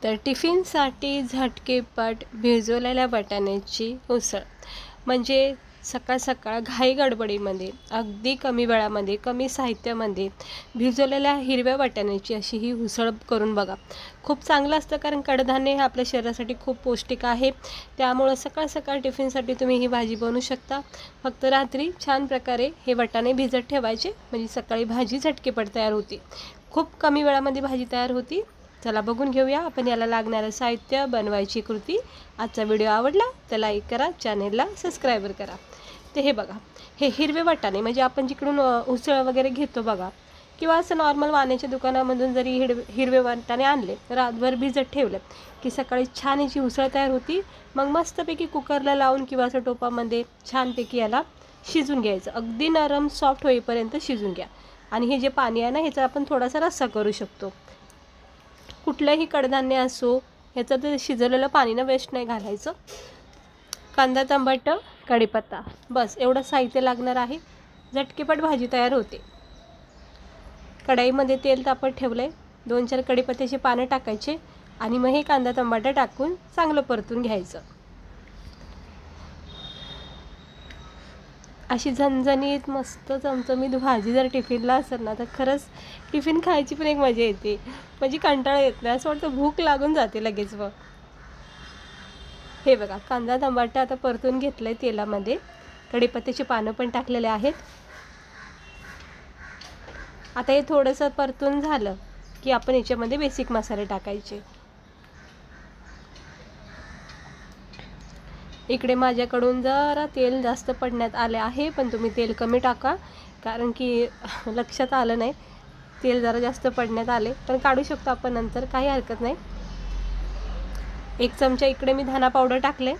तर टिफिनसाठी झटकेपट भिजवलेल्या वाटाण्याची उसळ म्हणजे सकाळ सकाळ घाई गडबडीमध्ये अगदी कमी वेळामध्ये कमी साहित्यामध्ये भिजवलेल्या हिरव्या वाटाण्याची अशी ही उसळ करून बघा. खूप चांगलं असतं कारण कडधान्य हे आपल्या शरीरासाठी खूप पौष्टिक आहे. त्यामुळे सकाळ सकाळ टिफिनसाठी तुम्ही ही भाजी बनवू शकता. फक्त रात्री छान प्रकारे हे वाटाणे भिजत ठेवायचे म्हणजे सकाळी भाजी झटकेपट तयार होती. खूप कमी वेळामध्ये भाजी तयार होती. चला बघून घेऊया आपण याला लागणारं साहित्य, बनवायची कृती. आजचा व्हिडिओ आवडला तर लाईक करा, चॅनेलला सबस्क्राईब करा. ते हे बघा, हे हिरवे वाटाणे म्हणजे आपण जिकडून उसळ वगैरे घेतो बघा किंवा असं नॉर्मल वाण्याच्या दुकानामधून जरी हिरवे वाटाणे आणले रातभर भिजत ठेवले की सकाळी छान याची उसळ तयार होती. मग मस्तपैकी कुकरला लावून किंवा असं टोपामध्ये छानपैकी याला शिजून घ्यायचं. अगदी नरम सॉफ्ट होईपर्यंत शिजून घ्या. आणि हे जे पाणी आहे ना ह्याचा आपण थोडासा रस्सा करू शकतो. कुठलंही कडधान्य असो ह्याचं तर शिजवलेलं पाणी ना वेस्ट नाही घालायचं. कांदा, टमाटर, कढीपत्ता बस एवढं साहित्य लागणार आहे. झटकेपट भाजी तयार होते. कढईमध्ये तेल तापत ठेवलं आहे. 2-4 कढीपत्त्याची पानं टाकायचे आणि मग हे कांदा टमाटर टाकून चांगलं परतून घ्यायचं. अशी झणझणीत मस्त चमचमीत भाजी जर टिफिनला असेल ना तर खरंच टिफिन खायची पण एक मजा येते. म्हणजे कंटाळा येत नाही, असं वाटतं भूक लागून जाते लगेच. व हे बघा, कांदा टमाटर आता परतून घेतलं आहे तेलामध्ये. कढीपत्त्याची पानं पण टाकलेले आहेत. आता हे थोडंसं परतून झालं की आपण याच्यामध्ये बेसिक मसाले टाकायचे. इकडे माझ्याकडून जरा तेल जास्त पडण्यात आले आहे, पण तुम्ही तेल कमी टाका कारण की लक्षात आलं नाही तेल जरा जास्त पडण्यात आले. पण काढू शकतो आपण नंतर, काही हरकत नाही. 1 चमचा इकडे मी धना पावडर टाकले.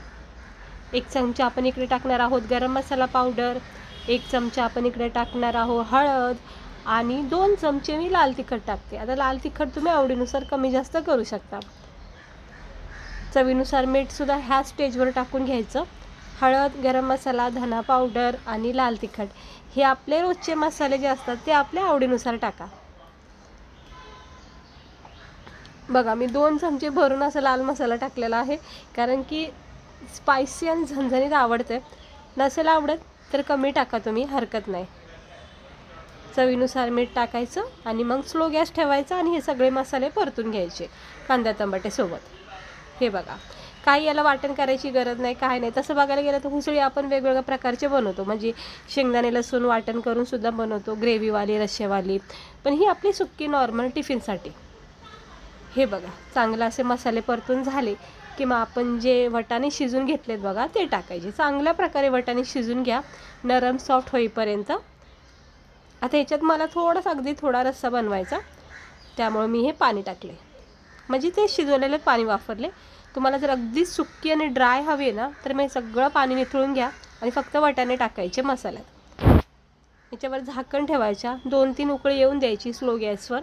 1 चमचा आपण इकडे टाकणार आहोत गरम मसाला पावडर. 1 चमचा आपण इकडे टाकणार आहोत हळद आणि 2 चमचे मी लाल तिखट टाकते. आता लाल तिखट तुम्ही आवडीनुसार कमी जास्त करू शकता. चवीनुसार मीठसुद्धा ह्या स्टेजवर टाकून घ्यायचं. हळद, गरम मसाला, धना पावडर आणि लाल तिखट हे आपले रोजचे मसाले जे असतात ते आपल्या आवडीनुसार टाका. बघा, मी 2 चमचे भरून असा लाल मसाला टाकलेला आहे कारण की स्पायसी आणि झणझणीत आवडते. नसेल आवडत तर कमी टाका तुम्ही, हरकत नाही. चवीनुसार मीठ टाकायचं आणि मग स्लो गॅस ठेवायचा आणि हे सगळे मसाले परतून घ्यायचे कांदा टमाट्यासोबत. हे बघा, काही याला वाटण करायची गरज नाही, काय नाही. तसं बघायला गेलं तर उसळी आपण वेगवेगळ्या प्रकारचे बनवतो. म्हणजे शेंगदाणे लसूण वाटण करून सुद्धा बनवतो, ग्रेव्हीवाली, रश्शेवाली. पण ही आपली सुक्की नॉर्मल टिफिनसाठी. हे बघा, चांगलं असे मसाले परतून झाले की मग आपण जे वाटाणे शिजून घेतलेत बघा ते टाकायचे. चांगल्या प्रकारे वाटाणे शिजून घ्या नरम सॉफ्ट होईपर्यंत. आता ह्याच्यात मला थोडासा अगदी थोडा रस्सा बनवायचा, त्यामुळे मी हे पाणी टाकले म्हणजे ते शिजवलेलं पाणी वापरले. तुम्हाला जर अगदी सुक्की आणि ड्राय हवी आहे ना तर मी सगळं पाणी निथळून घ्या आणि फक्त वाटाणे टाकायचे मसाल्यात. याच्यावर झाकण ठेवायच्या, 2-3 उकळी येऊन द्यायची स्लो गॅसवर.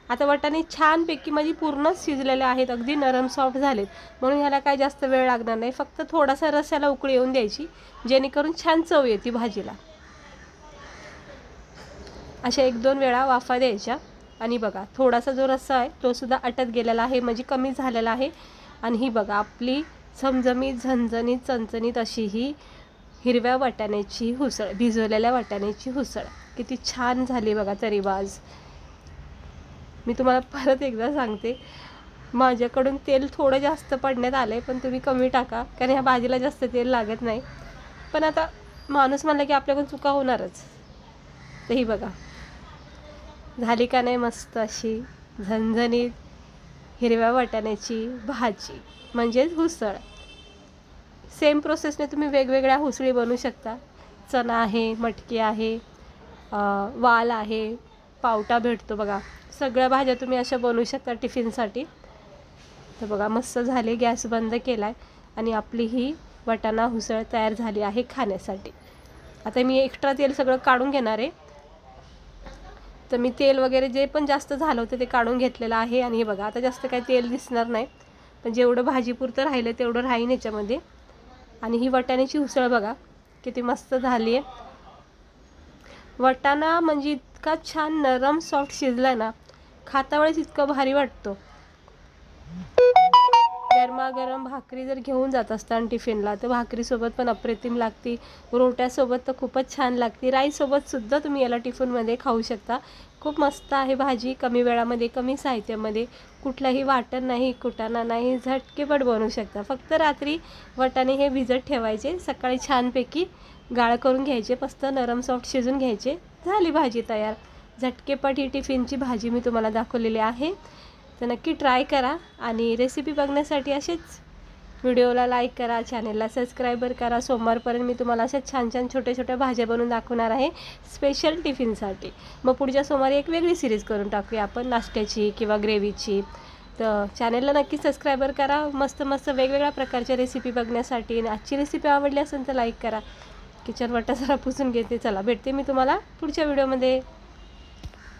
आता वाटाणे छानपैकी म्हणजे पूर्णच शिजलेले आहेत, अगदी नरम सॉफ्ट झालेत म्हणून ह्याला काय जास्त वेळ लागणार नाही. फक्त थोडासा रस्स्याला उकळी येऊन द्यायची जेणेकरून छान चव येते भाजीला. अशा 1-2 वेळा वाफा द्यायच्या. आणि बघा, थोडासा जो रस्सा आहे तो सुद्धा आटत गेलेला आहे म्हणजे कमी झालेला आहे. आणि ही बघा आपली झमझमीत झणझणीत चणचणीत अशी ही हिरव्या वाटाण्याची उसळ, भिजवलेल्या वाटाण्याची उसळ किती छान झाली बघा तरीबाज. मी तुम्हाला परत एकदा सांगते, माझ्याकडून तेल थोडं जास्त पडण्यात आलं आहे, पण तुम्ही कमी टाका कारण ह्या भाजीला जास्त तेल लागत नाही. पण आता माणूस म्हणलं की आपल्याकडून चुका होणारच. तर ही बघा झाली का नाही मस्त अशी झणझणीत हिरव्या वाटाण्याची भाजी म्हणजेच उसळ. सेम प्रोसेसने तुम्ही वेगवेगळ्या उसळी बनवू शकता. चणा आहे, मटकी आहे, वाल आहे, पावटा भेटतो बघा. सगळ्या भाज्या तुम्ही अशा बनवू शकता टिफिनसाठी. तर बघा मस्त झाले, गॅस बंद केला आहे आणि आपली ही वाटाणा उसळ तयार झाली आहे खाण्यासाठी. आता मी एक्स्ट्रा तेल सगळं काढून घेणार आहे. तर मी तेल वगैरे जे पण जास्त झालं होतं ते काढून घेतलेलं आहे. आणि हे बघा आता जास्त काही तेल दिसणार नाही, पण जेवढं भाजीपुरतं राहिलं तेवढं राहीन याच्यामध्ये. आणि ही वाटाण्याची उसळ बघा किती मस्त झाली आहे. वाटाणा म्हणजे इतका छान नरम सॉफ्ट शिजला ना, खाता वेळेस इतकं भारी वाटतो. गरमागरम भाकरी जर घेऊन जात असताना टिफिनला तर भाकरीसोबत पण अप्रतिम लागते, रोट्यासोबत तर खूपच छान लागते, राईसोबतसुद्धा तुम्ही याला टिफिनमध्ये खाऊ शकता. खूप मस्त आहे भाजी, कमी वेळामध्ये कमी साहित्यामध्ये, कुठलाही वाटण नाही, कुटाणा नाही, झटकेपट बनवू शकता. फक्त रात्री वाटाणे हे भिजत ठेवायचे, सकाळी छानपैकी गाळ करून घ्यायचे, मस्त नरम सॉफ्ट शिजून घ्यायचे, झाली भाजी तयार. झटकेपट ही टिफिनची भाजी मी तुम्हाला दाखवलेली आहे. तर नक्की ट्राय करा आणि रेसिपी बघण्यासाठी असेच व्हिडिओला लाईक करा, चॅनलला सबस्क्राईबर करा. सोमवारपर्यंत मी तुम्हाला अशा छान छान छोट्या छोट्या भाज्या बनवून दाखवणार आहे स्पेशल टिफिनसाठी. मग पुढच्या सोमवारी एक वेगळी सिरीज करून टाकूया आपण, नाश्त्याची किंवा ग्रेव्हीची. तर चॅनलला नक्की सबस्क्राईबर करा मस्त मस्त वेगवेगळ्या प्रकारच्या रेसिपी बघण्यासाठी. आणि आजची रेसिपी आवडली असेल तर लाईक करा. किचन वाटा जरा पुसून घेते. चला भेटते मी तुम्हाला पुढच्या व्हिडिओमध्ये.